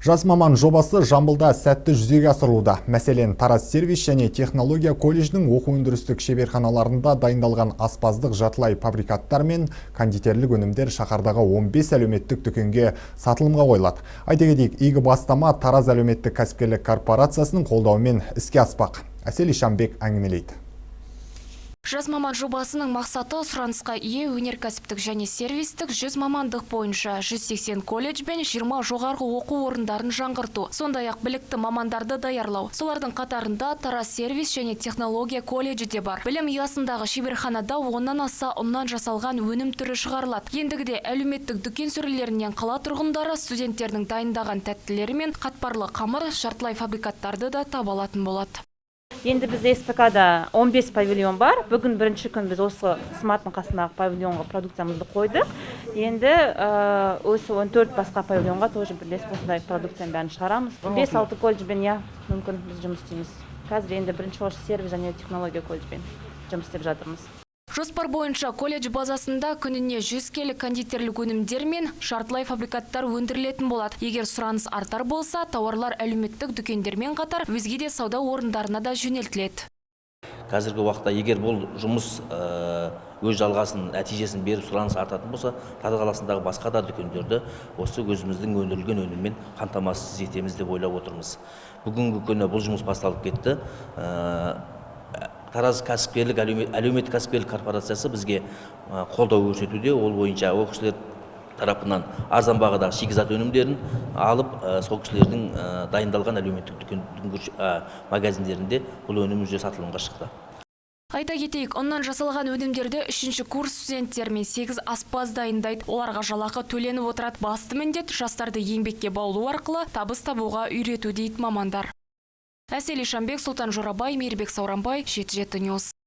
Жас маман жобасы Жамбылда сәтті жүзеге асырылуда. Мәселен, Тараз сервис және технология колледжінің оқу өндірістік шеберханаларында дайындалған аспаздық жартылай фабрикаттар мен кондитерлік өнімдер шаһардағы 15 әлеуметтік дүкенге сатылымға қойылады. Айта кетейік, игі бастама Тараз әлеуметтік кәсіпкерлік корпорациясының қолдауымен іске аспақ. Әсел Ишанбек әңгімелейді. Жас маман жобасының мақсаты сұранысқа ие өнеркәсіптік және сервистік 100 мамандық бойынша 180 колледж бен 20 жоғарғы оқу орындарын жаңғырту. Сондай-ақ білікті мамандарды даярлау. Солардың қатарында Тараз сервис және технология колледжі де бар. Білім ұясындағы шеберханада 10-нан аса ұннан жасалған өнім түрі шығарылады. Ендігіде әлеуметтік дүкен сөрелерінен қала тұрғындары студенттердің дайындаған тәттілері мен қатпарлы қамыр, жартылай фабрикаттарды да таба алатын болады. Енді біз СПК-да 15 павильон бар. Бүгін бірінші күн біз осы смарттың қасындағы павильонға продукциямызды қойдық. Енді осы 14 басқа павильонға тоже бірлесіп осындай продукцияның бәрін шығарамыз. 5-6 колледжбен мүмкін біз жұмыс істейміз. Қазір енді бірінші осы сервис және технология колледжбен жұмыс істеп жатырмыз. Жоспар бойынша колледж базасында күніне 100 келі кондитерлік өнімдер мен жартылай фабрикаттар өндірілетін болады. Егер сұраныс артар болса, тауарлар әлеуметтік дүкендермен қатар өзге де сауда орындарына да жөнелтіледі. Қазіргі уақытта егер бұл жұмыс өз жалғасын, нәтижесін беріп сұраныс артатын болса, Тараз қаласындағы басқа да дүкендерді осы өзіміздің өндірілген өніммен қамтамасыз етеміз деп ойлап отырмыз. Бүгінгі күні бұл жұмыс басталып кетті. Тараз кәсіпкерлік әлеуметтік кәсіпкерлік корпорациясы бізге қолдау көрсетуде. Ол бойынша ол кісілер тарапынан арзан бағадағы шикізат өнімдерін алып, сол кісілердің дайындалған әлеуметтік дүкен магазиндерінде бұл өнім уже сатылымға шықты. Айта кетейік, оннан жасалған өнімдерді 3-ші курс студенттермен 8 аспаз дайындайды. Оларға жалақы төленіп отырады. Басты міндет жастарды еңбекке баулу арқылы табыс табуға үйрету дейді мамандар. Әсел Ишанбек, Сұлтан Жорабай, Мейірбек Сауранбай, 7-News.